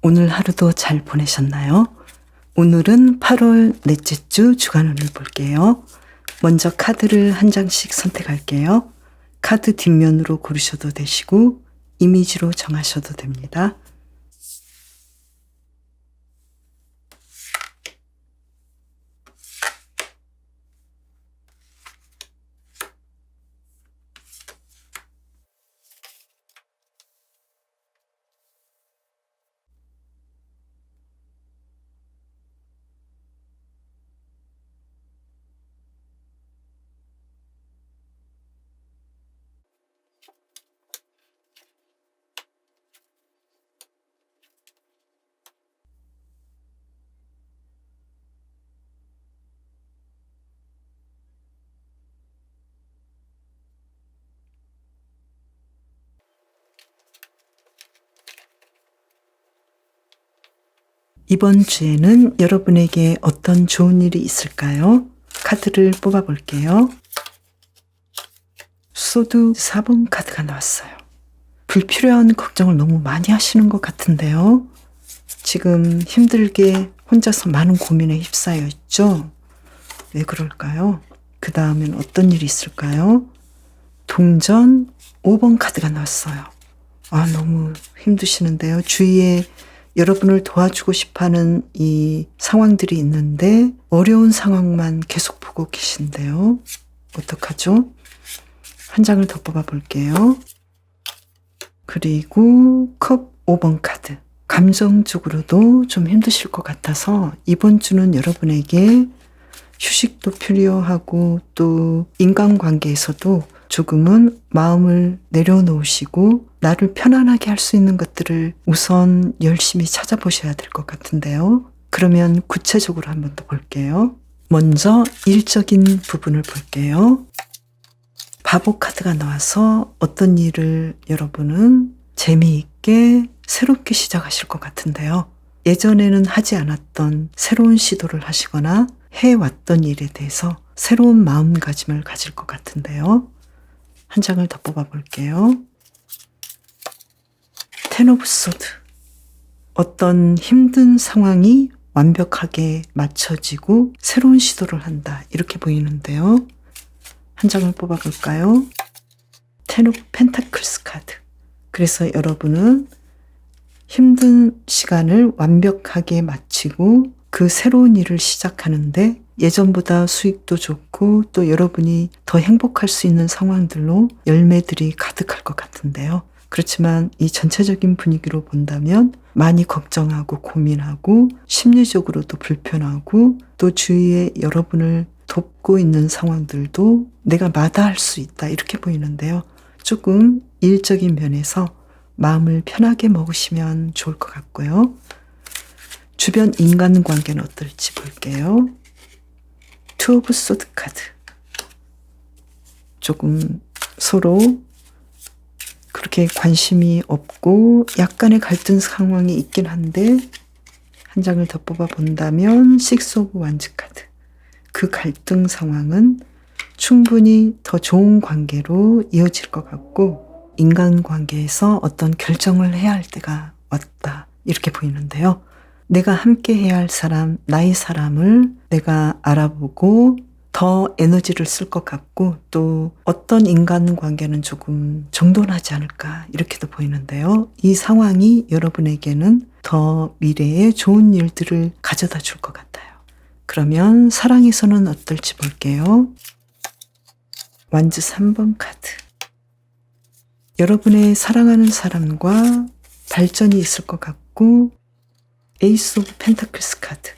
오늘 하루도 잘 보내셨나요? 오늘은 8월 넷째 주 주간운을 볼게요. 먼저 카드를 한 장씩 선택할게요. 카드 뒷면으로 고르셔도 되시고 이미지로 정하셔도 됩니다. 이번 주에는 여러분에게 어떤 좋은 일이 있을까요? 카드를 뽑아볼게요. 소드 4번 카드가 나왔어요. 불필요한 걱정을 너무 많이 하시는 것 같은데요. 지금 힘들게 혼자서 많은 고민에 휩싸여 있죠? 왜 그럴까요? 그 다음엔 어떤 일이 있을까요? 동전 5번 카드가 나왔어요. 너무 힘드시는데요. 주위에 여러분을 도와주고 싶어하는 이 상황들이 있는데 어려운 상황만 계속 보고 계신데요. 어떡하죠? 한 장을 더 뽑아 볼게요. 그리고 컵 5번 카드. 감정적으로도 좀 힘드실 것 같아서 이번 주는 여러분에게 휴식도 필요하고 또 인간관계에서도 조금은 마음을 내려놓으시고 나를 편안하게 할 수 있는 것들을 우선 열심히 찾아보셔야 될 것 같은데요. 그러면 구체적으로 한번 더 볼게요. 먼저 일적인 부분을 볼게요. 바보 카드가 나와서 어떤 일을 여러분은 재미있게 새롭게 시작하실 것 같은데요. 예전에는 하지 않았던 새로운 시도를 하시거나 해왔던 일에 대해서 새로운 마음가짐을 가질 것 같은데요. 한 장을 더 뽑아볼게요. 텐 오브 소드. 어떤 힘든 상황이 완벽하게 맞춰지고 새로운 시도를 한다. 이렇게 보이는데요. 한 장을 뽑아볼까요? 텐 오브 펜타클스 카드. 그래서 여러분은 힘든 시간을 완벽하게 마치고 그 새로운 일을 시작하는데 예전보다 수익도 좋고 또 여러분이 더 행복할 수 있는 상황들로 열매들이 가득할 것 같은데요. 그렇지만 이 전체적인 분위기로 본다면 많이 걱정하고 고민하고 심리적으로도 불편하고 또 주위에 여러분을 돕고 있는 상황들도 내가 마다할 수 있다 이렇게 보이는데요. 조금 일적인 면에서 마음을 편하게 먹으시면 좋을 것 같고요. 주변 인간관계는 어떨지 볼게요. 투 오브 소드 카드. 조금 서로 그렇게 관심이 없고 약간의 갈등 상황이 있긴 한데 한 장을 더 뽑아본다면 식스 오브 완즈 카드. 그 갈등 상황은 충분히 더 좋은 관계로 이어질 것 같고 인간관계에서 어떤 결정을 해야 할 때가 왔다 이렇게 보이는데요. 내가 함께 해야 할 사람, 나의 사람을 내가 알아보고 더 에너지를 쓸 것 같고 또 어떤 인간관계는 조금 정돈하지 않을까 이렇게도 보이는데요. 이 상황이 여러분에게는 더 미래에 좋은 일들을 가져다 줄 것 같아요. 그러면 사랑에서는 어떨지 볼게요. 완즈 3번 카드. 여러분의 사랑하는 사람과 발전이 있을 것 같고 에이스 오브 펜타클스 카드.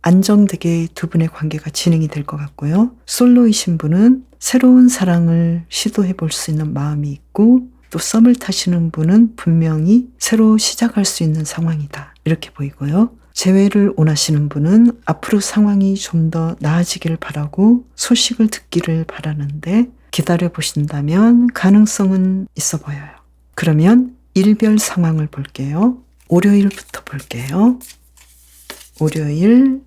안정되게 두 분의 관계가 진행이 될 것 같고요. 솔로이신 분은 새로운 사랑을 시도해 볼 수 있는 마음이 있고 또 썸을 타시는 분은 분명히 새로 시작할 수 있는 상황이다. 이렇게 보이고요. 재회를 원하시는 분은 앞으로 상황이 좀 더 나아지기를 바라고 소식을 듣기를 바라는데 기다려 보신다면 가능성은 있어 보여요. 그러면 일별 상황을 볼게요. 월요일부터 볼게요. 월요일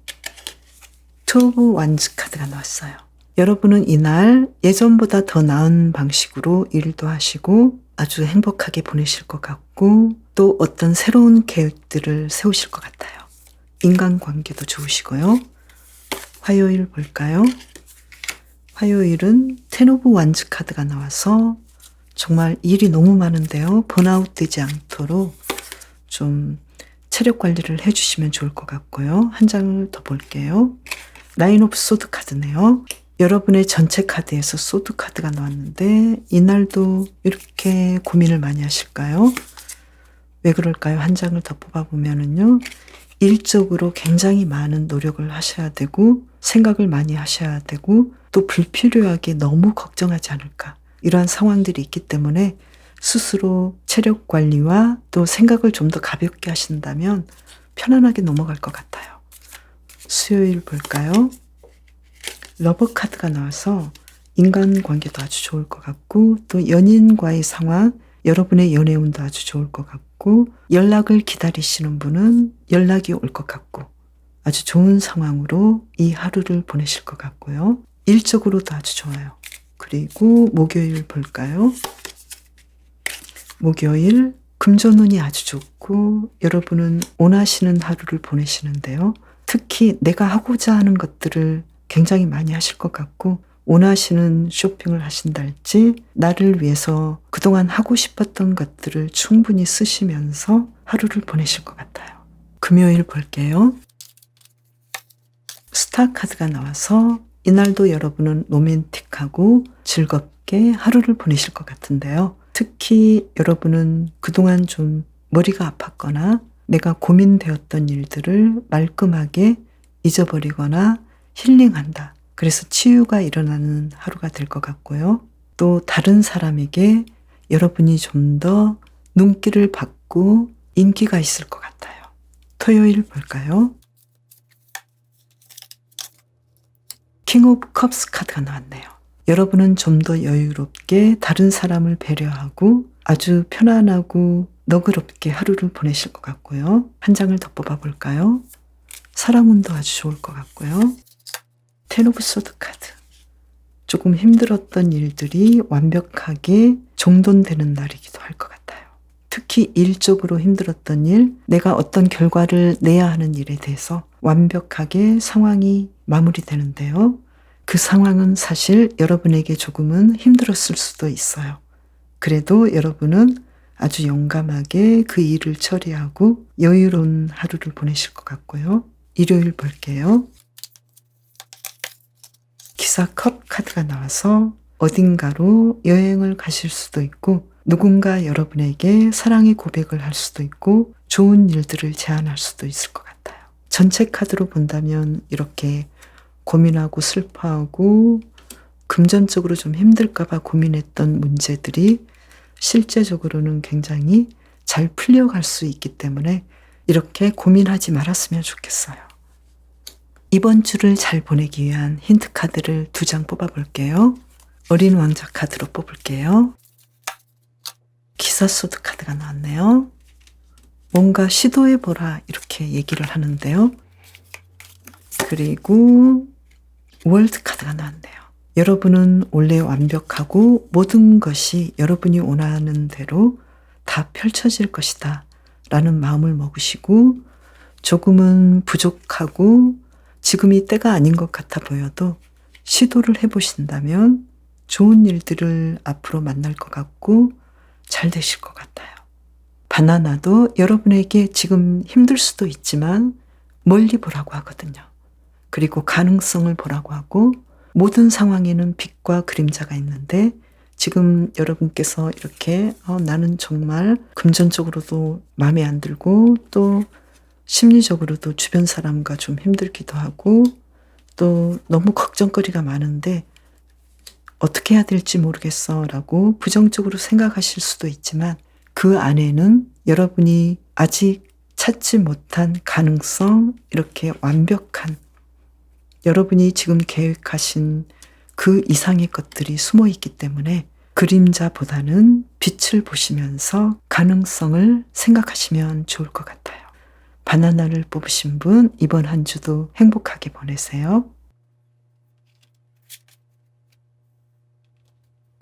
투 오브 완즈 카드가 나왔어요. 여러분은 이날 예전보다 더 나은 방식으로 일도 하시고 아주 행복하게 보내실 것 같고 또 어떤 새로운 계획들을 세우실 것 같아요. 인간관계도 좋으시고요. 화요일 볼까요? 화요일은 텐 오브 완즈 카드가 나와서 정말 일이 너무 많은데요. 번아웃 되지 않도록 좀 체력 관리를 해주시면 좋을 것 같고요. 한 장을 더 볼게요. 나인 오브 소드 카드네요. 여러분의 전체 카드에서 소드 카드가 나왔는데 이날도 이렇게 고민을 많이 하실까요? 왜 그럴까요? 한 장을 더 뽑아보면은요. 일적으로 굉장히 많은 노력을 하셔야 되고 생각을 많이 하셔야 되고 또 불필요하게 너무 걱정하지 않을까. 이러한 상황들이 있기 때문에 스스로 체력 관리와 또 생각을 좀 더 가볍게 하신다면 편안하게 넘어갈 것 같아요. 수요일 볼까요? 러버 카드가 나와서 인간관계도 아주 좋을 것 같고 또 연인과의 상황, 여러분의 연애운도 아주 좋을 것 같고 연락을 기다리시는 분은 연락이 올 것 같고 아주 좋은 상황으로 이 하루를 보내실 것 같고요. 일적으로도 아주 좋아요. 그리고 목요일 볼까요? 목요일 금전운이 아주 좋고 여러분은 원하시는 하루를 보내시는데요. 특히 내가 하고자 하는 것들을 굉장히 많이 하실 것 같고 원하시는 쇼핑을 하신다 할지 나를 위해서 그동안 하고 싶었던 것들을 충분히 쓰시면서 하루를 보내실 것 같아요. 금요일 볼게요. 스타 카드가 나와서 이날도 여러분은 로맨틱하고 즐겁게 하루를 보내실 것 같은데요. 특히 여러분은 그동안 좀 머리가 아팠거나 내가 고민되었던 일들을 말끔하게 잊어버리거나 힐링한다. 그래서 치유가 일어나는 하루가 될 것 같고요. 또 다른 사람에게 여러분이 좀 더 눈길을 받고 인기가 있을 것 같아요. 토요일 볼까요? 킹 오브 컵스 카드가 나왔네요. 여러분은 좀 더 여유롭게 다른 사람을 배려하고 아주 편안하고 너그럽게 하루를 보내실 것 같고요. 한 장을 더 뽑아볼까요? 사랑운도 아주 좋을 것 같고요. 텐 오브 소드 카드. 조금 힘들었던 일들이 완벽하게 정돈되는 날이기도 할 것 같아요. 특히 일적으로 힘들었던 일, 내가 어떤 결과를 내야 하는 일에 대해서 완벽하게 상황이 마무리되는데요. 그 상황은 사실 여러분에게 조금은 힘들었을 수도 있어요. 그래도 여러분은 아주 용감하게 그 일을 처리하고 여유로운 하루를 보내실 것 같고요. 일요일 볼게요. 기사 컵 카드가 나와서 어딘가로 여행을 가실 수도 있고 누군가 여러분에게 사랑의 고백을 할 수도 있고 좋은 일들을 제안할 수도 있을 것 같아요. 전체 카드로 본다면 이렇게 고민하고 슬퍼하고 금전적으로 좀 힘들까봐 고민했던 문제들이 실제적으로는 굉장히 잘 풀려갈 수 있기 때문에 이렇게 고민하지 말았으면 좋겠어요. 이번 주를 잘 보내기 위한 힌트 카드를 2장 뽑아볼게요. 어린 왕자 카드로 뽑을게요. 기사 소드 카드가 나왔네요. 뭔가 시도해보라 이렇게 얘기를 하는데요. 그리고 월드 카드가 나왔네요. 여러분은 원래 완벽하고 모든 것이 여러분이 원하는 대로 다 펼쳐질 것이다 라는 마음을 먹으시고 조금은 부족하고 지금이 때가 아닌 것 같아 보여도 시도를 해보신다면 좋은 일들을 앞으로 만날 것 같고 잘 되실 것 같아요. 바나나도 여러분에게 지금 힘들 수도 있지만 멀리 보라고 하거든요. 그리고 가능성을 보라고 하고 모든 상황에는 빛과 그림자가 있는데 지금 여러분께서 이렇게 나는 정말 금전적으로도 마음에 안 들고 또 심리적으로도 주변 사람과 좀 힘들기도 하고 또 너무 걱정거리가 많은데 어떻게 해야 될지 모르겠어 라고 부정적으로 생각하실 수도 있지만 그 안에는 여러분이 아직 찾지 못한 가능성, 이렇게 완벽한 여러분이 지금 계획하신 그 이상의 것들이 숨어 있기 때문에 그림자보다는 빛을 보시면서 가능성을 생각하시면 좋을 것 같아요. 바나나를 뽑으신 분 이번 한 주도 행복하게 보내세요.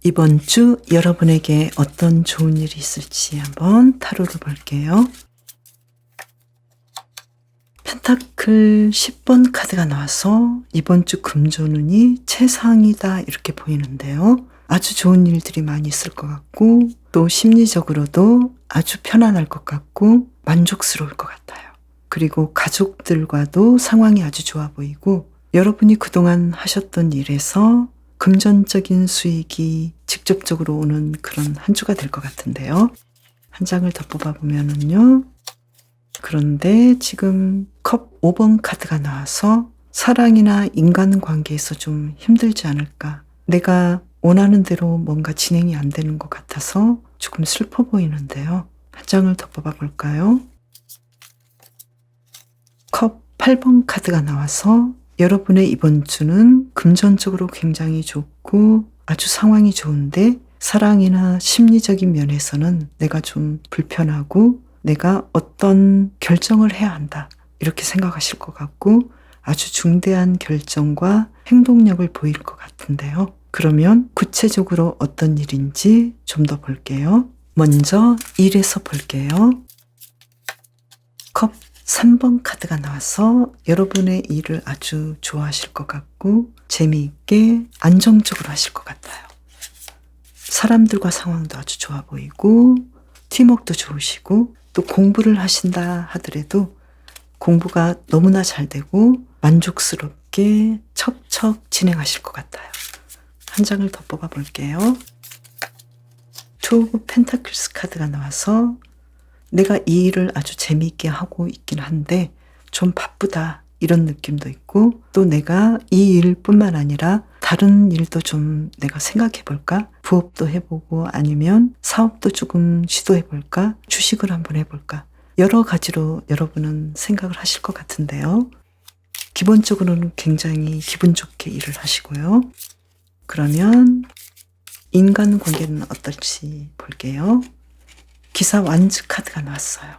이번 주 여러분에게 어떤 좋은 일이 있을지 한번 타로를 볼게요. 펜타클 10번 카드가 나와서 이번 주 금전운이 최상이다 이렇게 보이는데요. 아주 좋은 일들이 많이 있을 것 같고 또 심리적으로도 아주 편안할 것 같고 만족스러울 것 같아요. 그리고 가족들과도 상황이 아주 좋아 보이고 여러분이 그동안 하셨던 일에서 금전적인 수익이 직접적으로 오는 그런 한 주가 될 것 같은데요. 한 장을 더 뽑아보면은요. 그런데 지금 컵 5번 카드가 나와서 사랑이나 인간관계에서 좀 힘들지 않을까. 내가 원하는 대로 뭔가 진행이 안 되는 것 같아서 조금 슬퍼 보이는데요. 한 장을 더 뽑아볼까요? 컵 8번 카드가 나와서 여러분의 이번 주는 금전적으로 굉장히 좋고 아주 상황이 좋은데 사랑이나 심리적인 면에서는 내가 좀 불편하고 내가 어떤 결정을 해야 한다 이렇게 생각하실 것 같고 아주 중대한 결정과 행동력을 보일 것 같은데요. 그러면 구체적으로 어떤 일인지 좀 더 볼게요. 먼저 일에서 볼게요. 컵 3번 카드가 나와서 여러분의 일을 아주 좋아하실 것 같고 재미있게 안정적으로 하실 것 같아요. 사람들과 상황도 아주 좋아 보이고 팀워크도 좋으시고 또 공부를 하신다 하더라도 공부가 너무나 잘 되고 만족스럽게 척척 진행하실 것 같아요. 한 장을 더 뽑아볼게요. 투 오브 펜타클스 카드가 나와서 내가 이 일을 아주 재미있게 하고 있긴 한데 좀 바쁘다 이런 느낌도 있고 또 내가 이 일뿐만 아니라 다른 일도 좀 내가 생각해 볼까? 부업도 해보고 아니면 사업도 조금 시도해 볼까? 주식을 한번 해볼까? 여러 가지로 여러분은 생각을 하실 것 같은데요. 기본적으로는 굉장히 기분 좋게 일을 하시고요. 그러면 인간관계는 어떨지 볼게요. 기사 완즈 카드가 나왔어요.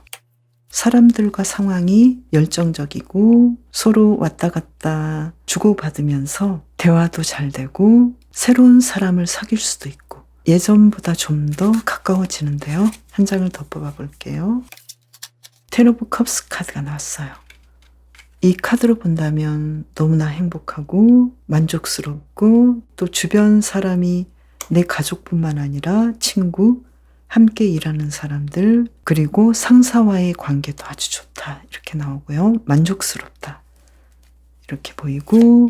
사람들과 상황이 열정적이고 서로 왔다 갔다 주고받으면서 대화도 잘 되고 새로운 사람을 사귈 수도 있고 예전보다 좀 더 가까워지는데요. 한 장을 더 뽑아볼게요. 텐 오브 컵스 카드가 나왔어요. 이 카드로 본다면 너무나 행복하고 만족스럽고 또 주변 사람이 내 가족뿐만 아니라 친구, 함께 일하는 사람들, 그리고 상사와의 관계도 아주 좋다 이렇게 나오고요. 만족스럽다 이렇게 보이고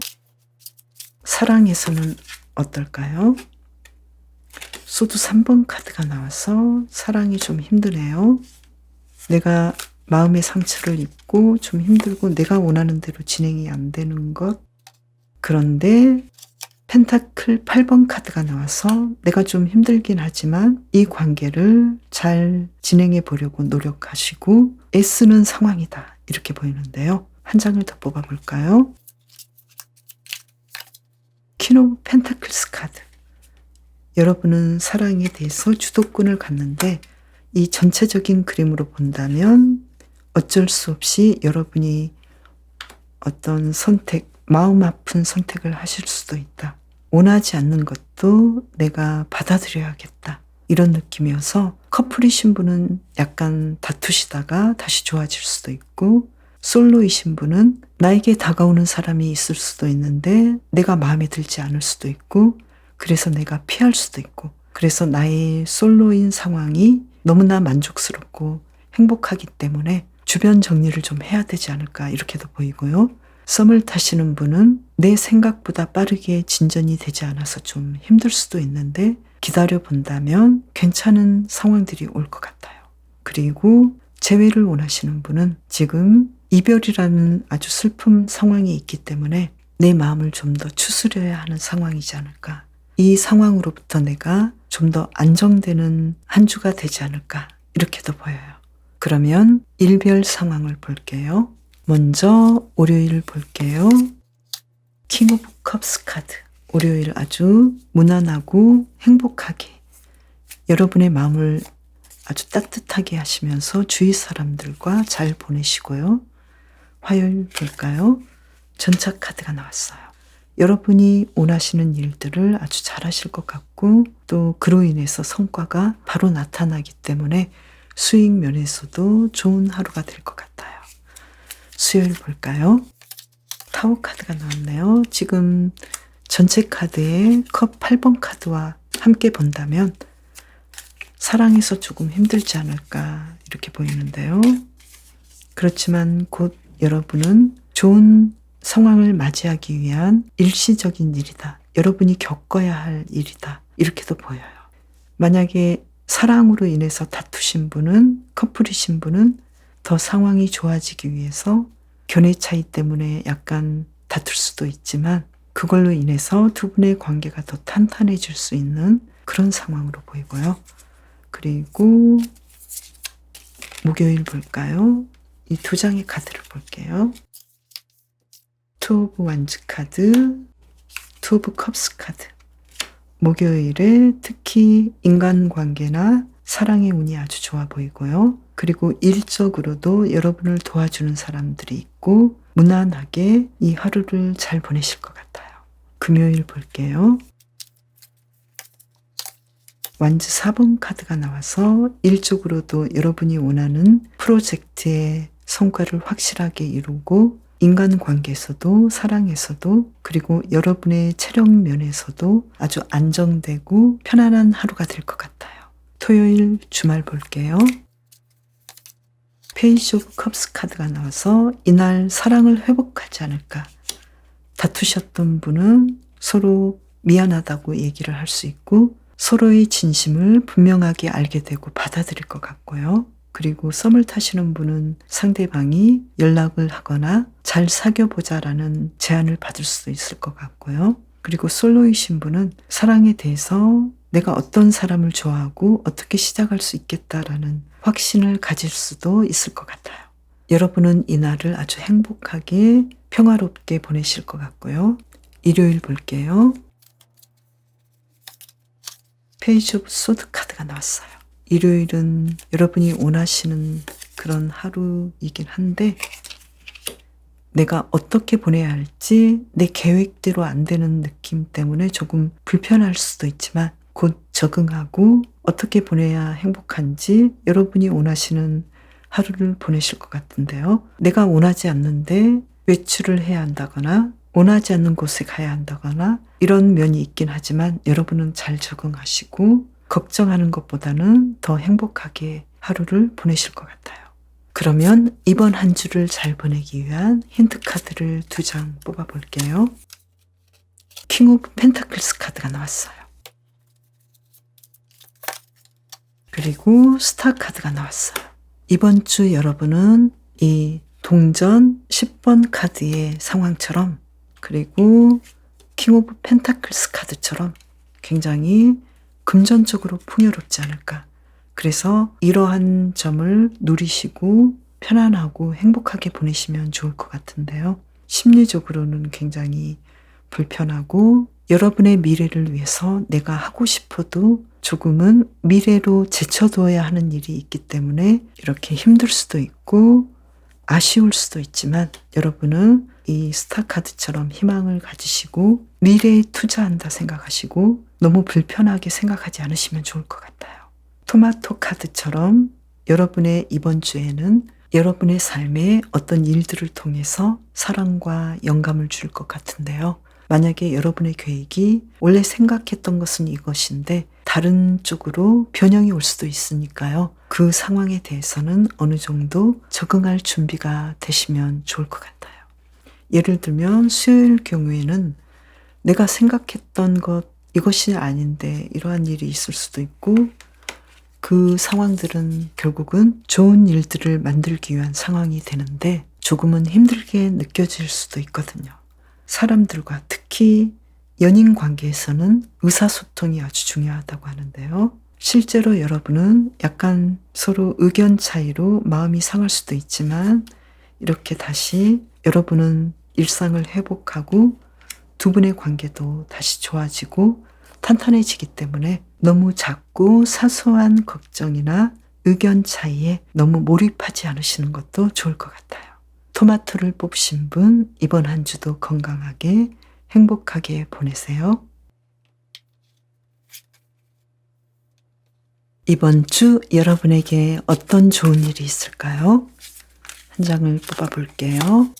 사랑에서는 어떨까요? 소드 3번 카드가 나와서 사랑이 좀 힘드네요. 내가 마음의 상처를 입고 좀 힘들고 내가 원하는 대로 진행이 안 되는 것. 그런데 펜타클 8번 카드가 나와서 내가 좀 힘들긴 하지만 이 관계를 잘 진행해 보려고 노력하시고 애쓰는 상황이다 이렇게 보이는데요. 한 장을 더 뽑아볼까요? 퀸 오브 펜타클스 카드. 여러분은 사랑에 대해서 주도권을 갖는데 이 전체적인 그림으로 본다면 어쩔 수 없이 여러분이 어떤 선택, 마음 아픈 선택을 하실 수도 있다. 원하지 않는 것도 내가 받아들여야겠다. 이런 느낌이어서 커플이신 분은 약간 다투시다가 다시 좋아질 수도 있고 솔로이신 분은 나에게 다가오는 사람이 있을 수도 있는데 내가 마음에 들지 않을 수도 있고 그래서 내가 피할 수도 있고 그래서 나의 솔로인 상황이 너무나 만족스럽고 행복하기 때문에 주변 정리를 좀 해야 되지 않을까 이렇게도 보이고요. 썸을 타시는 분은 내 생각보다 빠르게 진전이 되지 않아서 좀 힘들 수도 있는데 기다려 본다면 괜찮은 상황들이 올 것 같아요. 그리고 재회를 원하시는 분은 지금 이별이라는 아주 슬픈 상황이 있기 때문에 내 마음을 좀 더 추스려야 하는 상황이지 않을까. 이 상황으로부터 내가 좀 더 안정되는 한 주가 되지 않을까 이렇게도 보여요. 그러면 일별 상황을 볼게요. 먼저 월요일 볼게요. 킹 오브 컵스 카드. 월요일 아주 무난하고 행복하게 여러분의 마음을 아주 따뜻하게 하시면서 주위 사람들과 잘 보내시고요. 화요일 볼까요? 전차 카드가 나왔어요. 여러분이 원하시는 일들을 아주 잘하실 것 같고 또 그로 인해서 성과가 바로 나타나기 때문에 수익 면에서도 좋은 하루가 될 것 같아요. 수요일 볼까요? 타워 카드가 나왔네요. 지금 전체 카드에 컵 8번 카드와 함께 본다면 사랑에서 조금 힘들지 않을까 이렇게 보이는데요. 그렇지만 곧 여러분은 좋은 상황을 맞이하기 위한 일시적인 일이다. 여러분이 겪어야 할 일이다. 이렇게도 보여요. 만약에 사랑으로 인해서 다투신 분은, 커플이신 분은 더 상황이 좋아지기 위해서 견해 차이 때문에 약간 다툴 수도 있지만 그걸로 인해서 두 분의 관계가 더 탄탄해질 수 있는 그런 상황으로 보이고요. 그리고 목요일 볼까요? 이 두 장의 카드를 볼게요. 투 오브 완즈 카드, 투 오브 컵스 카드. 목요일에 특히 인간관계나 사랑의 운이 아주 좋아 보이고요. 그리고 일적으로도 여러분을 도와주는 사람들이 있고 무난하게 이 하루를 잘 보내실 것 같아요. 금요일 볼게요. 완즈 4번 카드가 나와서 일적으로도 여러분이 원하는 프로젝트의 성과를 확실하게 이루고 인간관계에서도 사랑에서도 그리고 여러분의 체력 면에서도 아주 안정되고 편안한 하루가 될 것 같아요. 토요일 주말 볼게요. 페이지 오브 컵스 카드가 나와서 이날 사랑을 회복하지 않을까. 다투셨던 분은 서로 미안하다고 얘기를 할 수 있고 서로의 진심을 분명하게 알게 되고 받아들일 것 같고요. 그리고 썸을 타시는 분은 상대방이 연락을 하거나 잘 사귀어보자라는 제안을 받을 수도 있을 것 같고요. 그리고 솔로이신 분은 사랑에 대해서 내가 어떤 사람을 좋아하고 어떻게 시작할 수 있겠다라는 확신을 가질 수도 있을 것 같아요. 여러분은 이날을 아주 행복하게 평화롭게 보내실 것 같고요. 일요일 볼게요. 페이지 오브 소드 카드가 나왔어요. 일요일은 여러분이 원하시는 그런 하루이긴 한데 내가 어떻게 보내야 할지 내 계획대로 안 되는 느낌 때문에 조금 불편할 수도 있지만 곧 적응하고 어떻게 보내야 행복한지 여러분이 원하시는 하루를 보내실 것 같은데요. 내가 원하지 않는데 외출을 해야 한다거나 원하지 않는 곳에 가야 한다거나 이런 면이 있긴 하지만 여러분은 잘 적응하시고 걱정하는 것보다는 더 행복하게 하루를 보내실 것 같아요. 그러면 이번 한 주를 잘 보내기 위한 힌트 카드를 2장 뽑아볼게요. 킹 오브 펜타클스 카드가 나왔어요. 그리고 스타 카드가 나왔어요. 이번 주 여러분은 이 동전 10번 카드의 상황처럼 그리고 킹 오브 펜타클스 카드처럼 굉장히 금전적으로 풍요롭지 않을까. 그래서 이러한 점을 누리시고 편안하고 행복하게 보내시면 좋을 것 같은데요. 심리적으로는 굉장히 불편하고 여러분의 미래를 위해서 내가 하고 싶어도 조금은 미래로 제쳐두어야 하는 일이 있기 때문에 이렇게 힘들 수도 있고 아쉬울 수도 있지만 여러분은 이 스타카드처럼 희망을 가지시고 미래에 투자한다 생각하시고 너무 불편하게 생각하지 않으시면 좋을 것 같아요. 토마토 카드처럼 여러분의 이번 주에는 여러분의 삶에 어떤 일들을 통해서 사랑과 영감을 줄 것 같은데요. 만약에 여러분의 계획이 원래 생각했던 것은 이것인데 다른 쪽으로 변형이 올 수도 있으니까요. 그 상황에 대해서는 어느 정도 적응할 준비가 되시면 좋을 것 같아요. 예를 들면 수요일 경우에는 내가 생각했던 것 이것이 아닌데 이러한 일이 있을 수도 있고 그 상황들은 결국은 좋은 일들을 만들기 위한 상황이 되는데 조금은 힘들게 느껴질 수도 있거든요. 사람들과 특히 연인 관계에서는 의사소통이 아주 중요하다고 하는데요. 실제로 여러분은 약간 서로 의견 차이로 마음이 상할 수도 있지만 이렇게 다시 여러분은 일상을 회복하고 두 분의 관계도 다시 좋아지고 탄탄해지기 때문에 너무 작고 사소한 걱정이나 의견 차이에 너무 몰입하지 않으시는 것도 좋을 것 같아요. 토마토를 뽑으신 분 이번 한 주도 건강하게 행복하게 보내세요. 이번 주 여러분에게 어떤 좋은 일이 있을까요? 한 장을 뽑아볼게요.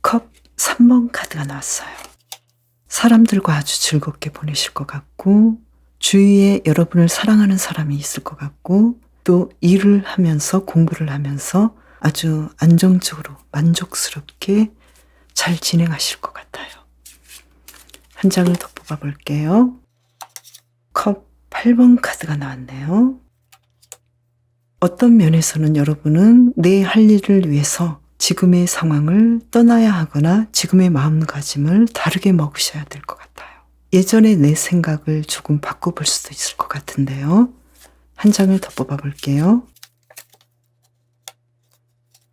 컵 3번 카드가 나왔어요. 사람들과 아주 즐겁게 보내실 것 같고, 주위에 여러분을 사랑하는 사람이 있을 것 같고, 또 일을 하면서 공부를 하면서 아주 안정적으로 만족스럽게 잘 진행하실 것 같아요. 한 장을 더 뽑아볼게요. 컵 8번 카드가 나왔네요. 어떤 면에서는 여러분은 내 할 일을 위해서 지금의 상황을 떠나야 하거나 지금의 마음가짐을 다르게 먹으셔야 될 것 같아요. 예전에 내 생각을 조금 바꿔볼 수도 있을 것 같은데요. 한 장을 더 뽑아볼게요.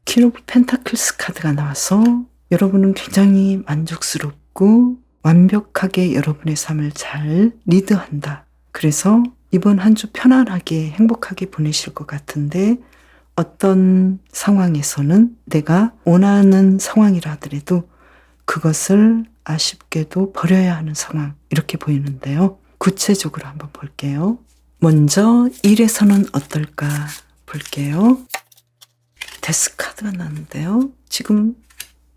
퀸 오브 펜타클스 카드가 나와서 여러분은 굉장히 만족스럽고 완벽하게 여러분의 삶을 잘 리드한다. 그래서 이번 한 주 편안하게 행복하게 보내실 것 같은데, 어떤 상황에서는 내가 원하는 상황이라 하더라도 그것을 아쉽게도 버려야 하는 상황, 이렇게 보이는데요. 구체적으로 한번 볼게요. 먼저 일에서는 어떨까 볼게요. 데스 카드가 나왔는데요. 지금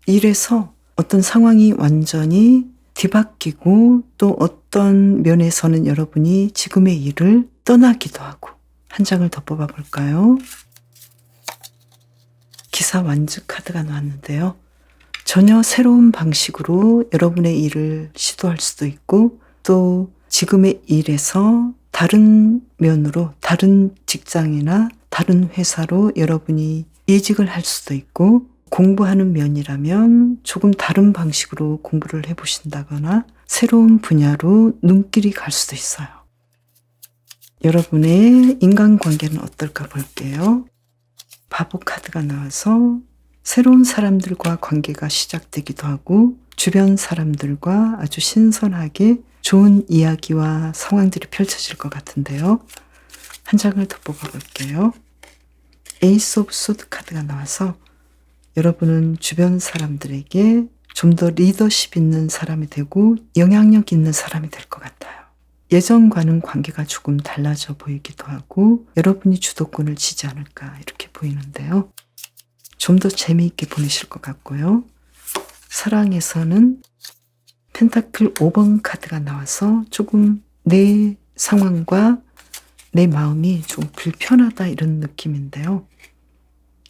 일에서 어떤 상황이 완전히 뒤바뀌고, 또 어떤 면에서는 여러분이 지금의 일을 떠나기도 하고. 한 장을 더 뽑아볼까요? 기사 완주 카드가 나왔는데요. 전혀 새로운 방식으로 여러분의 일을 시도할 수도 있고, 또 지금의 일에서 다른 면으로 다른 직장이나 다른 회사로 여러분이 이직을 할 수도 있고, 공부하는 면이라면 조금 다른 방식으로 공부를 해보신다거나 새로운 분야로 눈길이 갈 수도 있어요. 여러분의 인간관계는 어떨까 볼게요. 바보 카드가 나와서 새로운 사람들과 관계가 시작되기도 하고, 주변 사람들과 아주 신선하게 좋은 이야기와 상황들이 펼쳐질 것 같은데요. 한 장을 더 뽑아볼게요. 에이스 오브 소드 카드가 나와서 여러분은 주변 사람들에게 좀 더 리더십 있는 사람이 되고 영향력 있는 사람이 될 것 같아요. 예전과는 관계가 조금 달라져 보이기도 하고, 여러분이 주도권을 쥐지 않을까 이렇게 보이는데요. 좀 더 재미있게 보내실 것 같고요. 사랑에서는 펜타클 5번 카드가 나와서 조금 내 상황과 내 마음이 좀 불편하다, 이런 느낌인데요.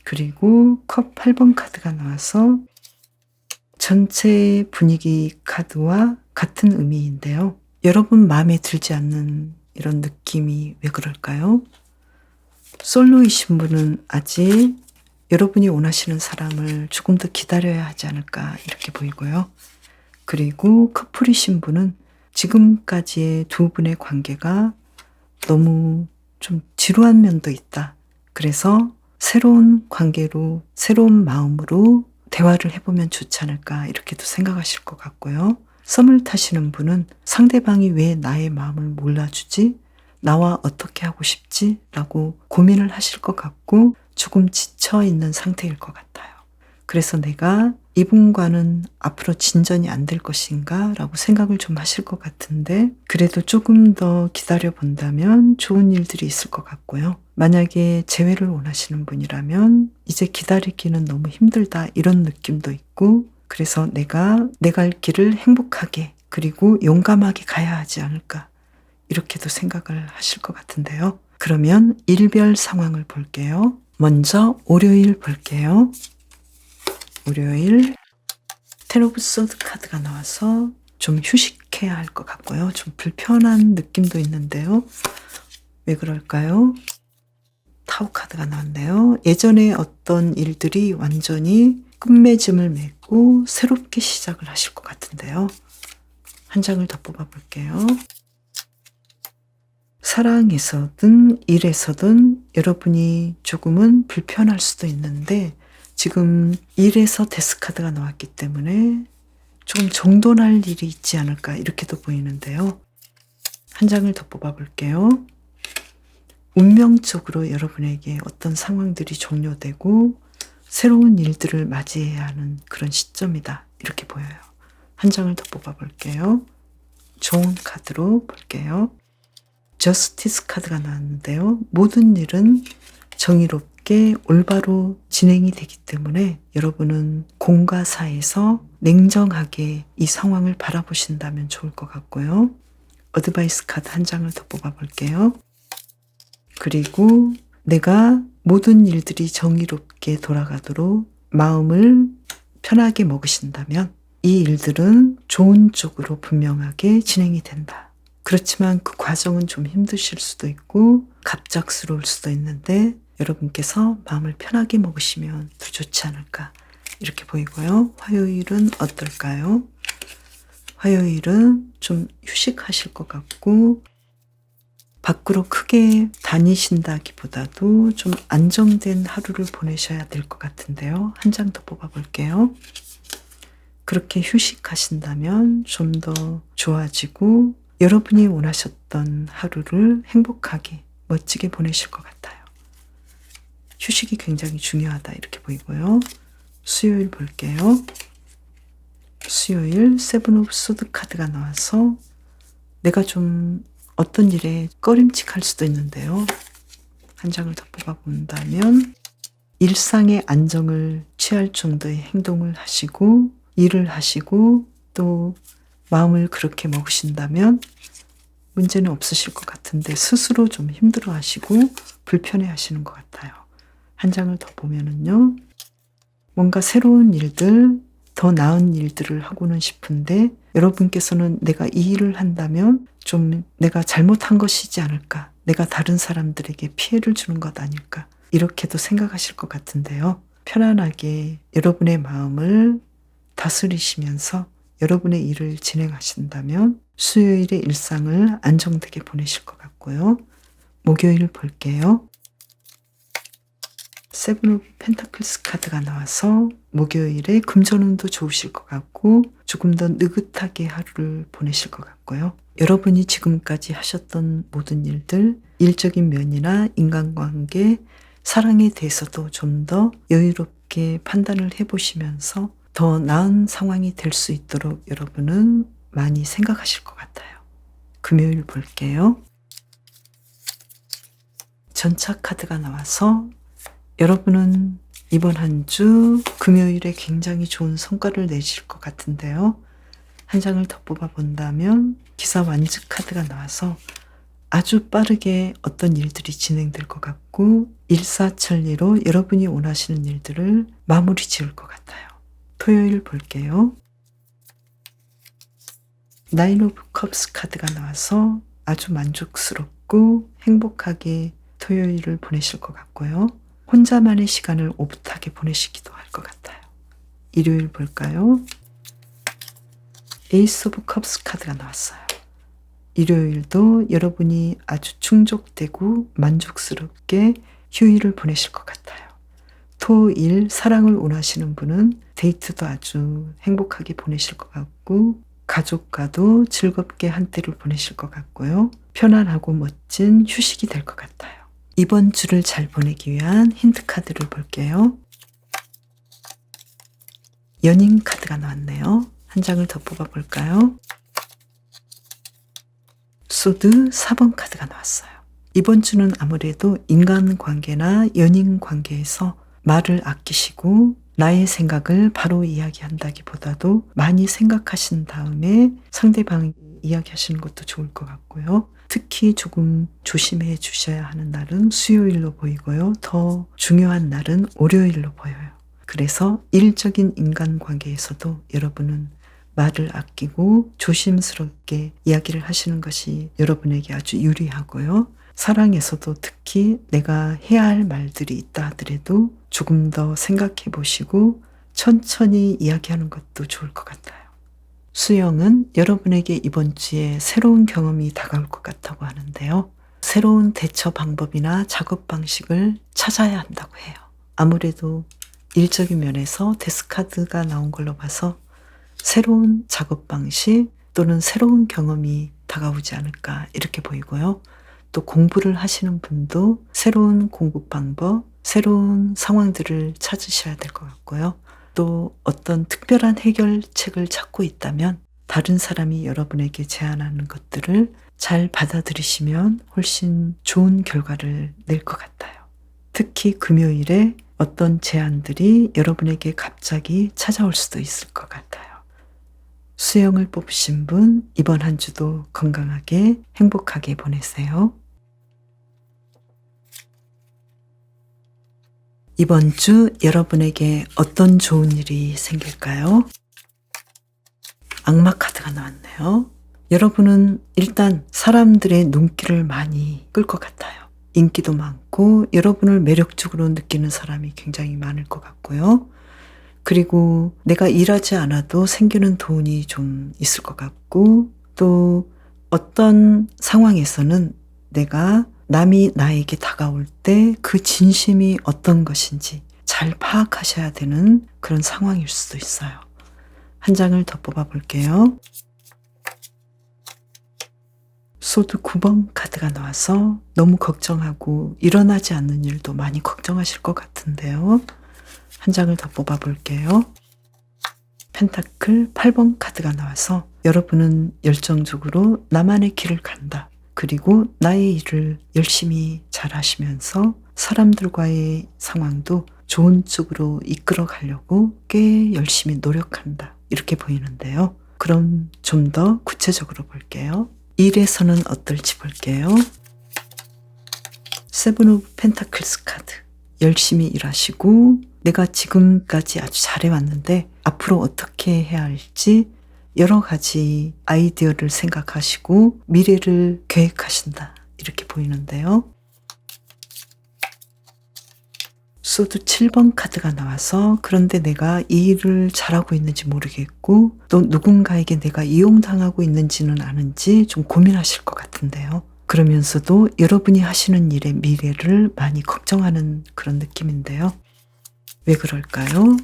그리고 컵 8번 카드가 나와서 전체 분위기 카드와 같은 의미인데요. 여러분 마음에 들지 않는 이런 느낌이 왜 그럴까요? 솔로이신 분은 아직 여러분이 원하시는 사람을 조금 더 기다려야 하지 않을까 이렇게 보이고요. 그리고 커플이신 분은 지금까지의 두 분의 관계가 너무 좀 지루한 면도 있다. 그래서 새로운 관계로, 새로운 마음으로 대화를 해보면 좋지 않을까 이렇게도 생각하실 것 같고요. 썸을 타시는 분은 상대방이 왜 나의 마음을 몰라주지? 나와 어떻게 하고 싶지? 라고 고민을 하실 것 같고, 조금 지쳐있는 상태일 것 같아요. 그래서 내가 이분과는 앞으로 진전이 안 될 것인가 라고 생각을 좀 하실 것 같은데, 그래도 조금 더 기다려 본다면 좋은 일들이 있을 것 같고요. 만약에 재회를 원하시는 분이라면 이제 기다리기는 너무 힘들다, 이런 느낌도 있고, 그래서 내가 내 갈 길을 행복하게 그리고 용감하게 가야 하지 않을까 이렇게도 생각을 하실 것 같은데요. 그러면 일별 상황을 볼게요. 먼저 월요일 볼게요. 월요일 텐 오브 소드 카드가 나와서 좀 휴식해야 할 것 같고요. 좀 불편한 느낌도 있는데요. 왜 그럴까요? 타워 카드가 나왔네요. 예전에 어떤 일들이 완전히 끝맺음을 맺고 새롭게 시작을 하실 것 같은데요. 한 장을 더 뽑아볼게요. 사랑에서든 일에서든 여러분이 조금은 불편할 수도 있는데, 지금 일에서 데스카드가 나왔기 때문에 조금 정돈할 일이 있지 않을까 이렇게도 보이는데요. 한 장을 더 뽑아볼게요. 운명적으로 여러분에게 어떤 상황들이 종료되고 새로운 일들을 맞이해야 하는 그런 시점이다 이렇게 보여요. 한 장을 더 뽑아볼게요. 좋은 카드로 볼게요. 저스티스 카드가 나왔는데요. 모든 일은 정의롭게 올바로 진행이 되기 때문에 여러분은 공과 사에서 냉정하게 이 상황을 바라보신다면 좋을 것 같고요. 어드바이스 카드 한 장을 더 뽑아볼게요. 그리고 내가 모든 일들이 정의롭게 돌아가도록 마음을 편하게 먹으신다면 이 일들은 좋은 쪽으로 분명하게 진행이 된다. 그렇지만 그 과정은 좀 힘드실 수도 있고 갑작스러울 수도 있는데 여러분께서 마음을 편하게 먹으시면 더 좋지 않을까 이렇게 보이고요. 화요일은 어떨까요? 화요일은 좀 휴식하실 것 같고 밖으로 크게 다니신다기보다도 좀 안정된 하루를 보내셔야 될 것 같은데요. 한 장 더 뽑아볼게요. 그렇게 휴식하신다면 좀 더 좋아지고 여러분이 원하셨던 하루를 행복하게 멋지게 보내실 것 같아요. 휴식이 굉장히 중요하다 이렇게 보이고요. 수요일 볼게요. 수요일 세븐 오브 소드 카드가 나와서 내가 좀 어떤 일에 꺼림칙할 수도 있는데요. 한 장을 더 뽑아본다면 일상의 안정을 취할 정도의 행동을 하시고 일을 하시고 또 마음을 그렇게 먹으신다면 문제는 없으실 것 같은데 스스로 좀 힘들어 하시고 불편해 하시는 것 같아요. 한 장을 더 보면은요. 뭔가 새로운 일들, 더 나은 일들을 하고는 싶은데 여러분께서는 내가 이 일을 한다면 좀 내가 잘못한 것이지 않을까? 내가 다른 사람들에게 피해를 주는 것 아닐까? 이렇게도 생각하실 것 같은데요. 편안하게 여러분의 마음을 다스리시면서 여러분의 일을 진행하신다면 수요일의 일상을 안정되게 보내실 것 같고요. 목요일 볼게요. 세븐 오브 펜타클스 카드가 나와서 목요일에 금전운도 좋으실 것 같고 조금 더 느긋하게 하루를 보내실 것 같고요. 여러분이 지금까지 하셨던 모든 일들, 일적인 면이나 인간관계, 사랑에 대해서도 좀 더 여유롭게 판단을 해보시면서 더 나은 상황이 될 수 있도록 여러분은 많이 생각하실 것 같아요. 금요일 볼게요. 전차 카드가 나와서 여러분은 이번 한 주 금요일에 굉장히 좋은 성과를 내실 것 같은데요. 한 장을 더 뽑아본다면 기사 완즈 카드가 나와서 아주 빠르게 어떤 일들이 진행될 것 같고 일사천리로 여러분이 원하시는 일들을 마무리 지을 것 같아요. 토요일 볼게요. 나인 오브 컵스 카드가 나와서 아주 만족스럽고 행복하게 토요일을 보내실 것 같고요. 혼자만의 시간을 오붓하게 보내시기도 할 것 같아요. 일요일 볼까요? 에이스 오브 컵스 카드가 나왔어요. 일요일도 여러분이 아주 충족되고 만족스럽게 휴일을 보내실 것 같아요. 토일 사랑을 원하시는 분은 데이트도 아주 행복하게 보내실 것 같고 가족과도 즐겁게 한때를 보내실 것 같고요. 편안하고 멋진 휴식이 될 것 같아요. 이번 주를 잘 보내기 위한 힌트 카드를 볼게요. 연인 카드가 나왔네요. 한 장을 더 뽑아볼까요? 소드 4번 카드가 나왔어요. 이번 주는 아무래도 인간관계나 연인관계에서 말을 아끼시고 나의 생각을 바로 이야기한다기보다도 많이 생각하신 다음에 상대방이 이야기하시는 것도 좋을 것 같고요. 특히 조금 조심해 주셔야 하는 날은 수요일로 보이고요. 더 중요한 날은 월요일로 보여요. 그래서 일적인 인간관계에서도 여러분은 말을 아끼고 조심스럽게 이야기를 하시는 것이 여러분에게 아주 유리하고요. 사랑에서도 특히 내가 해야 할 말들이 있다 하더라도 조금 더 생각해 보시고 천천히 이야기하는 것도 좋을 것 같아요. 수영은 여러분에게 이번 주에 새로운 경험이 다가올 것 같다고 하는데요. 새로운 대처 방법이나 작업 방식을 찾아야 한다고 해요. 아무래도 일적인 면에서 데스카드가 나온 걸로 봐서 새로운 작업 방식 또는 새로운 경험이 다가오지 않을까 이렇게 보이고요. 또 공부를 하시는 분도 새로운 공부 방법, 새로운 상황들을 찾으셔야 될 것 같고요. 또 어떤 특별한 해결책을 찾고 있다면 다른 사람이 여러분에게 제안하는 것들을 잘 받아들이시면 훨씬 좋은 결과를 낼 것 같아요. 특히 금요일에 어떤 제안들이 여러분에게 갑자기 찾아올 수도 있을 것 같아요. 수영을 뽑으신 분, 이번 한 주도 건강하게 행복하게 보내세요. 이번 주 여러분에게 어떤 좋은 일이 생길까요? 악마 카드가 나왔네요. 여러분은 일단 사람들의 눈길을 많이 끌 것 같아요. 인기도 많고 여러분을 매력적으로 느끼는 사람이 굉장히 많을 것 같고요. 그리고 내가 일하지 않아도 생기는 돈이 좀 있을 것 같고, 또 어떤 상황에서는 내가 남이 나에게 다가올 때 그 진심이 어떤 것인지 잘 파악하셔야 되는 그런 상황일 수도 있어요. 한 장을 더 뽑아 볼게요. 소드 9번 카드가 나와서 너무 걱정하고 일어나지 않는 일도 많이 걱정하실 것 같은데요. 한 장을 더 뽑아 볼게요. 펜타클 8번 카드가 나와서 여러분은 열정적으로 나만의 길을 간다. 그리고 나의 일을 열심히 잘 하시면서 사람들과의 상황도 좋은 쪽으로 이끌어 가려고 꽤 열심히 노력한다. 이렇게 보이는데요. 그럼 좀 더 구체적으로 볼게요. 일에서는 어떨지 볼게요. 세븐 오브 펜타클스 카드. 열심히 일하시고 내가 지금까지 아주 잘해왔는데 앞으로 어떻게 해야 할지 여러 가지 아이디어를 생각하시고 미래를 계획하신다. 이렇게 보이는데요. 소드 7번 카드가 나와서 그런데 내가 이 일을 잘하고 있는지 모르겠고 또 누군가에게 내가 이용당하고 있는지는 아는지 좀 고민하실 것 같은데요. 그러면서도 여러분이 하시는 일의 미래를 많이 걱정하는 그런 느낌인데요. 왜 그럴까요?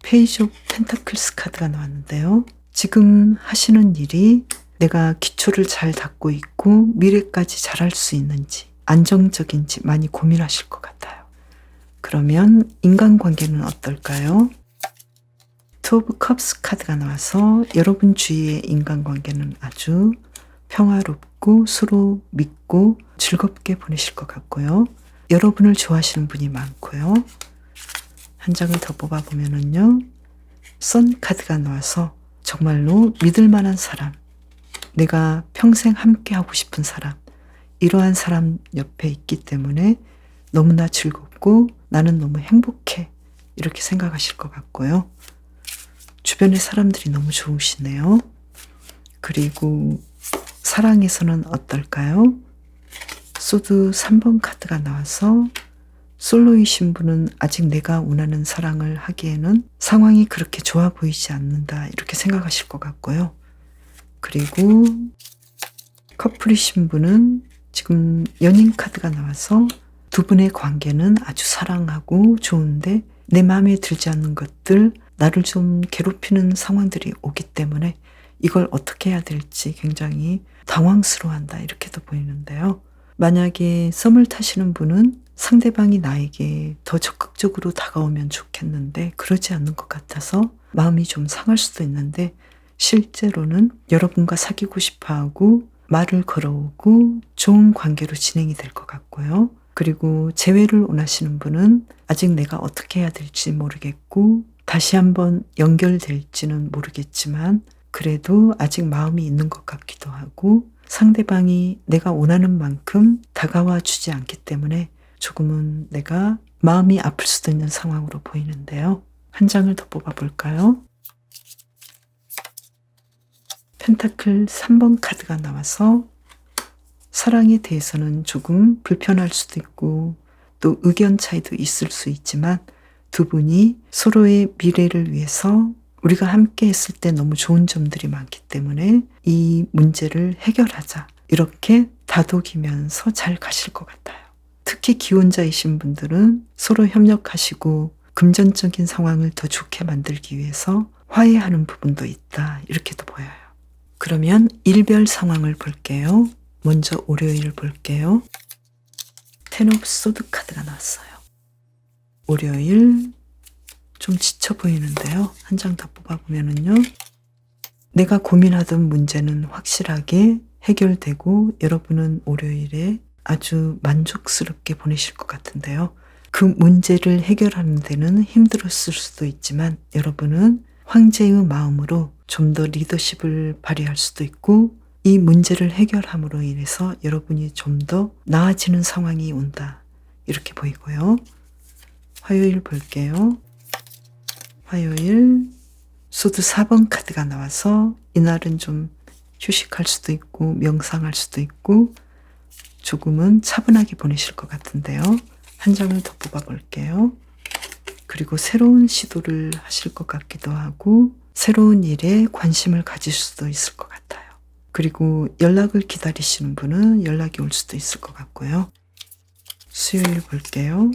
페이지 오브 펜타클스 카드가 나왔는데요. 지금 하시는 일이 내가 기초를 잘 닦고 있고 미래까지 잘할 수 있는지 안정적인지 많이 고민하실 것 같아요. 그러면 인간관계는 어떨까요? 투 오브 컵스 카드가 나와서 여러분 주위의 인간관계는 아주 평화롭고 서로 믿고 즐겁게 보내실 것 같고요. 여러분을 좋아하시는 분이 많고요. 한 장을 더 뽑아보면은요. 선 카드가 나와서 정말로 믿을 만한 사람, 내가 평생 함께 하고 싶은 사람, 이러한 사람 옆에 있기 때문에 너무나 즐겁고 나는 너무 행복해. 이렇게 생각하실 것 같고요. 주변의 사람들이 너무 좋으시네요. 그리고 사랑에서는 어떨까요? 소드 3번 카드가 나와서 솔로이신 분은 아직 내가 원하는 사랑을 하기에는 상황이 그렇게 좋아 보이지 않는다. 이렇게 생각하실 것 같고요. 그리고 커플이신 분은 지금 연인 카드가 나와서 두 분의 관계는 아주 사랑하고 좋은데 내 마음에 들지 않는 것들, 나를 좀 괴롭히는 상황들이 오기 때문에 이걸 어떻게 해야 될지 굉장히 당황스러워한다. 이렇게도 보이는데요. 만약에 썸을 타시는 분은 상대방이 나에게 더 적극적으로 다가오면 좋겠는데 그러지 않는 것 같아서 마음이 좀 상할 수도 있는데 실제로는 여러분과 사귀고 싶어하고 말을 걸어오고 좋은 관계로 진행이 될 것 같고요. 그리고 재회를 원하시는 분은 아직 내가 어떻게 해야 될지 모르겠고 다시 한번 연결될지는 모르겠지만 그래도 아직 마음이 있는 것 같기도 하고 상대방이 내가 원하는 만큼 다가와 주지 않기 때문에 조금은 내가 마음이 아플 수도 있는 상황으로 보이는데요. 한 장을 더 뽑아볼까요? 펜타클 3번 카드가 나와서 사랑에 대해서는 조금 불편할 수도 있고 또 의견 차이도 있을 수 있지만 두 분이 서로의 미래를 위해서 우리가 함께 했을 때 너무 좋은 점들이 많기 때문에 이 문제를 해결하자. 이렇게 다독이면서 잘 가실 것 같아요. 특히 기혼자이신 분들은 서로 협력하시고 금전적인 상황을 더 좋게 만들기 위해서 화해하는 부분도 있다. 이렇게도 보여요. 그러면 일별 상황을 볼게요. 먼저 월요일 볼게요. 텐 오브 소드 카드가 나왔어요. 월요일 좀 지쳐 보이는데요. 한 장 더 뽑아보면은요. 내가 고민하던 문제는 확실하게 해결되고 여러분은 월요일에 아주 만족스럽게 보내실 것 같은데요. 그 문제를 해결하는 데는 힘들었을 수도 있지만 여러분은 황제의 마음으로 좀 더 리더십을 발휘할 수도 있고 이 문제를 해결함으로 인해서 여러분이 좀 더 나아지는 상황이 온다. 이렇게 보이고요. 화요일 볼게요. 화요일 소드 4번 카드가 나와서 이날은 좀 휴식할 수도 있고 명상할 수도 있고 조금은 차분하게 보내실 것 같은데요. 한 장을 더 뽑아볼게요. 그리고 새로운 시도를 하실 것 같기도 하고 새로운 일에 관심을 가질 수도 있을 것 같아요. 그리고 연락을 기다리시는 분은 연락이 올 수도 있을 것 같고요. 수요일 볼게요.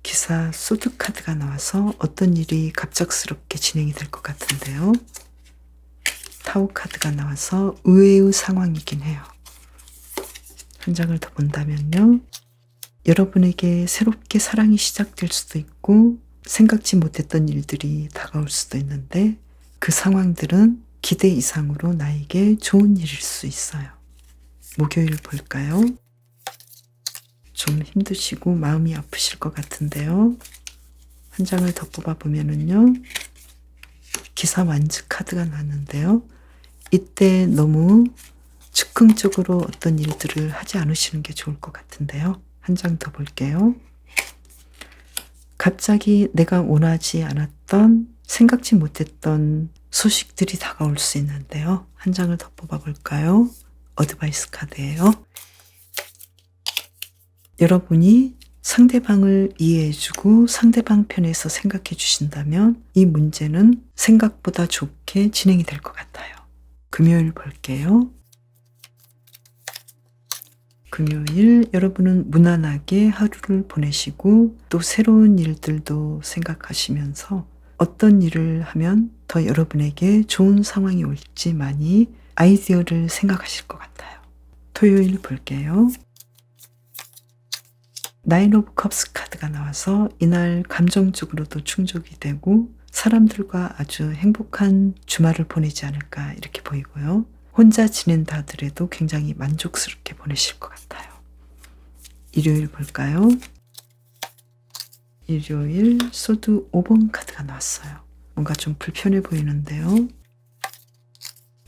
기사 소드 카드가 나와서 어떤 일이 갑작스럽게 진행이 될 것 같은데요. 타오 카드가 나와서 의외의 상황이긴 해요. 한 장을 더 본다면요. 여러분에게 새롭게 사랑이 시작될 수도 있고 생각지 못했던 일들이 다가올 수도 있는데 그 상황들은 기대 이상으로 나에게 좋은 일일 수 있어요. 목요일 볼까요? 좀 힘드시고 마음이 아프실 것 같은데요. 한 장을 더 뽑아보면은요. 기사 완즈 카드가 나왔는데요. 이때 너무 즉흥적으로 어떤 일들을 하지 않으시는 게 좋을 것 같은데요. 한 장 더 볼게요. 갑자기 내가 원하지 않았던 생각지 못했던 소식들이 다가올 수 있는데요. 한 장을 더 뽑아볼까요? 어드바이스 카드예요. 여러분이 상대방을 이해해주고 상대방 편에서 생각해 주신다면 이 문제는 생각보다 좋게 진행이 될 것 같아요. 금요일 볼게요. 금요일 여러분은 무난하게 하루를 보내시고 또 새로운 일들도 생각하시면서 어떤 일을 하면 더 여러분에게 좋은 상황이 올지 많이 아이디어를 생각하실 것 같아요. 토요일 볼게요. 나인 오브 컵스 카드가 나와서 이날 감정적으로도 충족이 되고 사람들과 아주 행복한 주말을 보내지 않을까 이렇게 보이고요. 혼자 지낸다 하더라도 굉장히 만족스럽게 보내실 것 같아요. 일요일 볼까요? 일요일 소드 5번 카드가 나왔어요. 뭔가 좀 불편해 보이는데요.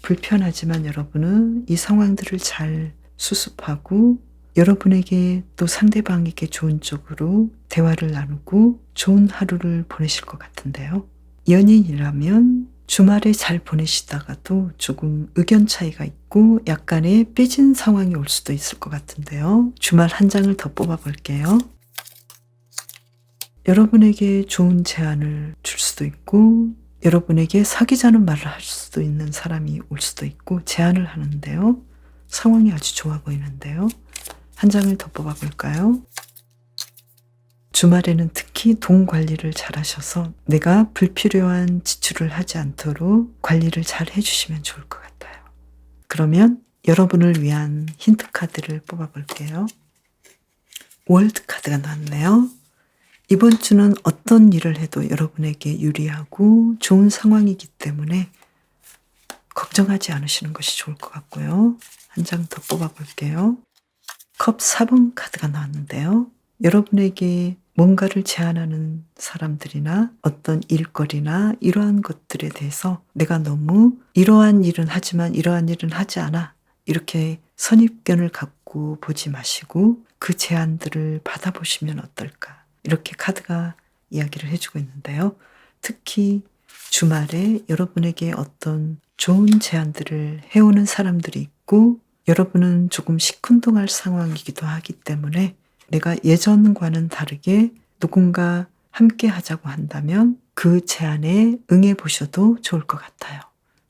불편하지만 여러분은 이 상황들을 잘 수습하고 여러분에게 또 상대방에게 좋은 쪽으로 대화를 나누고 좋은 하루를 보내실 것 같은데요. 연인이라면 주말에 잘 보내시다가도 조금 의견 차이가 있고 약간의 삐진 상황이 올 수도 있을 것 같은데요. 주말 한 장을 더 뽑아볼게요. 여러분에게 좋은 제안을 줄 수도 있고 여러분에게 사귀자는 말을 할 수도 있는 사람이 올 수도 있고 제안을 하는데요. 상황이 아주 좋아 보이는데요. 한 장을 더 뽑아볼까요? 주말에는 특히 돈 관리를 잘 하셔서 내가 불필요한 지출을 하지 않도록 관리를 잘 해주시면 좋을 것 같아요. 그러면 여러분을 위한 힌트 카드를 뽑아볼게요. 월드 카드가 나왔네요. 이번 주는 어떤 일을 해도 여러분에게 유리하고 좋은 상황이기 때문에 걱정하지 않으시는 것이 좋을 것 같고요. 한 장 더 뽑아볼게요. 컵 4번 카드가 나왔는데요. 여러분에게 뭔가를 제안하는 사람들이나 어떤 일거리나 이러한 것들에 대해서 내가 너무 이러한 일은 하지만 이러한 일은 하지 않아 이렇게 선입견을 갖고 보지 마시고 그 제안들을 받아보시면 어떨까 이렇게 카드가 이야기를 해주고 있는데요. 특히 주말에 여러분에게 어떤 좋은 제안들을 해오는 사람들이 있고 여러분은 조금 시큰둥할 상황이기도 하기 때문에 내가 예전과는 다르게 누군가 함께 하자고 한다면 그 제안에 응해 보셔도 좋을 것 같아요.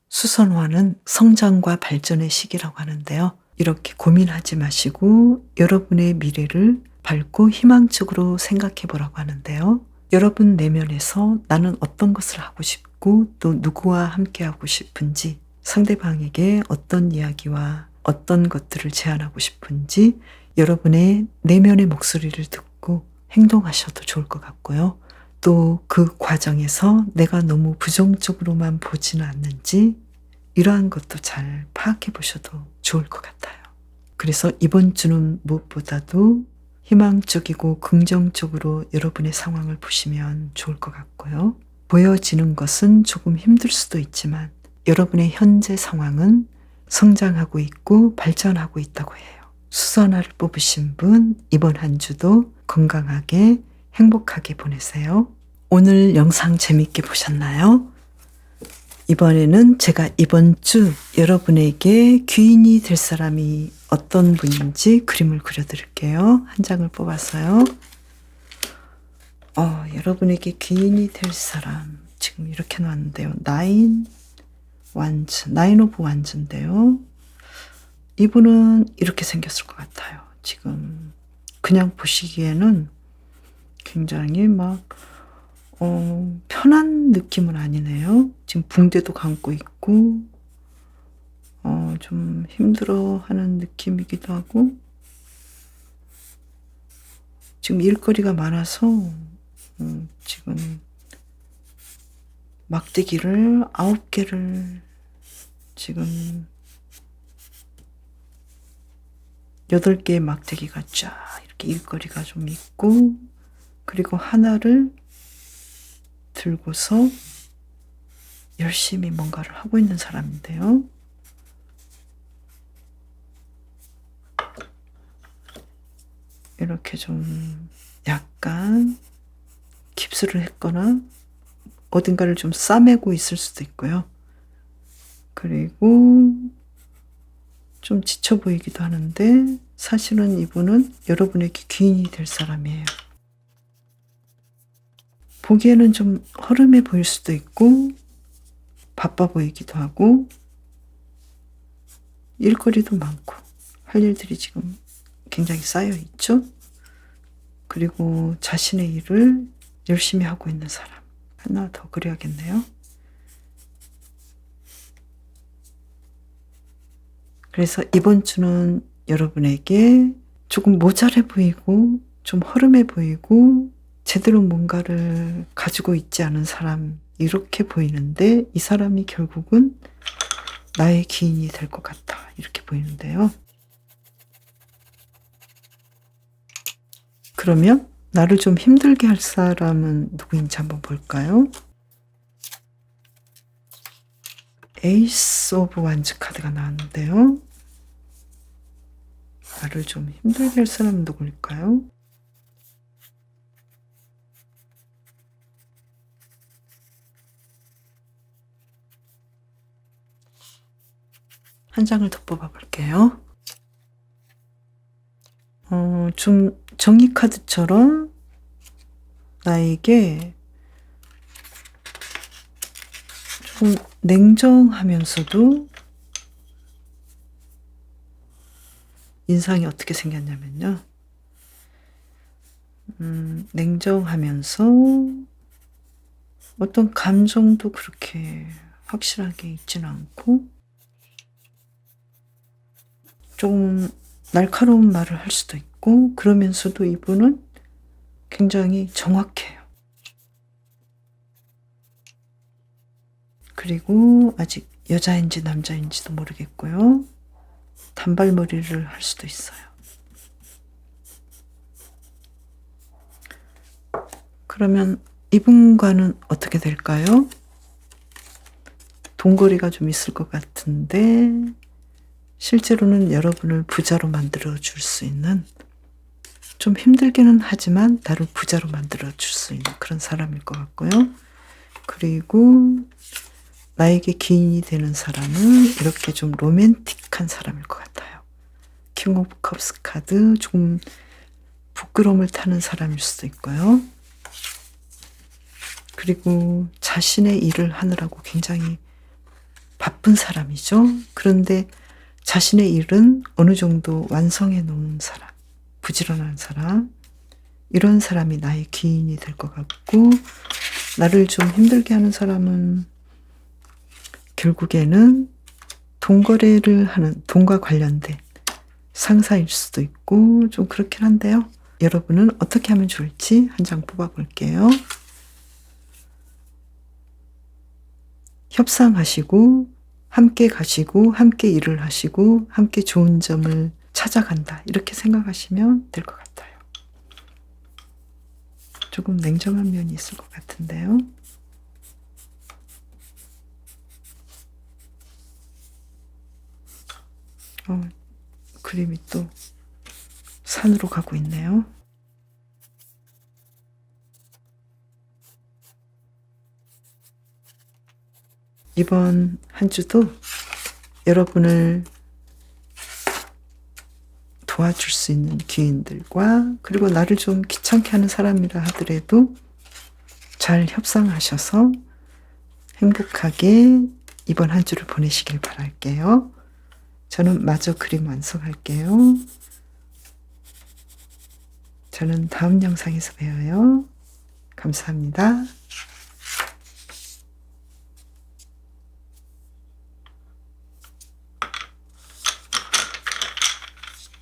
수선화는 성장과 발전의 시기라고 하는데요. 이렇게 고민하지 마시고 여러분의 미래를 밝고 희망적으로 생각해 보라고 하는데요. 여러분 내면에서 나는 어떤 것을 하고 싶고 또 누구와 함께 하고 싶은지 상대방에게 어떤 이야기와 어떤 것들을 제안하고 싶은지 여러분의 내면의 목소리를 듣고 행동하셔도 좋을 것 같고요. 또 그 과정에서 내가 너무 부정적으로만 보지는 않는지 이러한 것도 잘 파악해 보셔도 좋을 것 같아요. 그래서 이번 주는 무엇보다도 희망적이고 긍정적으로 여러분의 상황을 보시면 좋을 것 같고요. 보여지는 것은 조금 힘들 수도 있지만 여러분의 현재 상황은 성장하고 있고 발전하고 있다고 해요. 수선화를 뽑으신 분, 이번 한 주도 건강하게 행복하게 보내세요. 오늘 영상 재밌게 보셨나요? 이번에는 제가 이번 주 여러분에게 귀인이 될 사람이 어떤 분인지 그림을 그려드릴게요. 한 장을 뽑아서요. 여러분에게 귀인이 될 사람 지금 이렇게 놨는데요. 나인 오브 완즈인데요. 이분은 이렇게 생겼을 것 같아요. 지금 그냥 보시기에는 굉장히 막 편한 느낌은 아니네요. 지금 붕대도 감고 있고 좀 힘들어하는 느낌이기도 하고 지금 일거리가 많아서 지금 막대기를 9개를 지금 8개의 막대기가 쫙 이렇게 일거리가 좀 있고 그리고 하나를 들고서 열심히 뭔가를 하고 있는 사람인데요. 이렇게 좀 약간 깁스를 했거나 어딘가를 좀 싸매고 있을 수도 있고요. 그리고 좀 지쳐 보이기도 하는데 사실은 이분은 여러분에게 귀인이 될 사람이에요. 보기에는 좀 허름해 보일 수도 있고 바빠 보이기도 하고 일거리도 많고 할 일들이 지금 굉장히 쌓여 있죠. 그리고 자신의 일을 열심히 하고 있는 사람 하나 더 그려야겠네요. 그래서 이번 주는 여러분에게 조금 모자래 보이고 좀 허름해 보이고 제대로 뭔가를 가지고 있지 않은 사람 이렇게 보이는데 이 사람이 결국은 나의 귀인이 될 것 같아 이렇게 보이는데요. 그러면 나를 좀 힘들게 할 사람은 누구인지 한번 볼까요? 에이스 오브 완즈 카드가 나왔는데요. 나를 좀 힘들게 할 사람은 누구일까요? 한 장을 더 뽑아볼게요. 좀 정의 카드처럼 나에게 좀 냉정하면서도 인상이 어떻게 생겼냐면요. 냉정하면서 어떤 감정도 그렇게 확실하게 있지는 않고 좀 날카로운 말을 할 수도 있고 그러면서도 이분은 굉장히 정확해요. 그리고 아직 여자인지 남자인지도 모르겠고요. 단발머리를 할 수도 있어요. 그러면 이분과는 어떻게 될까요? 동거리가 좀 있을 것 같은데 실제로는 여러분을 부자로 만들어 줄 수 있는 좀 힘들기는 하지만 나를 부자로 만들어 줄 수 있는 그런 사람일 것 같고요. 그리고 나에게 귀인이 되는 사람은 이렇게 좀 로맨틱한 사람일 것 같아요. 킹 오브 컵스 카드 조금 부끄러움을 타는 사람일 수도 있고요. 그리고 자신의 일을 하느라고 굉장히 바쁜 사람이죠. 그런데 자신의 일은 어느 정도 완성해 놓은 사람, 부지런한 사람, 이런 사람이 나의 귀인이 될 것 같고 나를 좀 힘들게 하는 사람은 결국에는 돈거래를 하는 돈과 관련된 상사일 수도 있고 좀 그렇긴 한데요. 여러분은 어떻게 하면 좋을지 한 장 뽑아볼게요. 협상하시고 함께 가시고 함께 일을 하시고 함께 좋은 점을 찾아간다. 이렇게 생각하시면 될 것 같아요. 조금 냉정한 면이 있을 것 같은데요. 그림이 또 산으로 가고 있네요. 이번 한 주도 여러분을 도와줄 수 있는 귀인들과 그리고 나를 좀 귀찮게 하는 사람이라 하더라도 잘 협상하셔서 행복하게 이번 한 주를 보내시길 바랄게요. 저는 마저 그림 완성할게요. 저는 다음 영상에서 봬요. 감사합니다.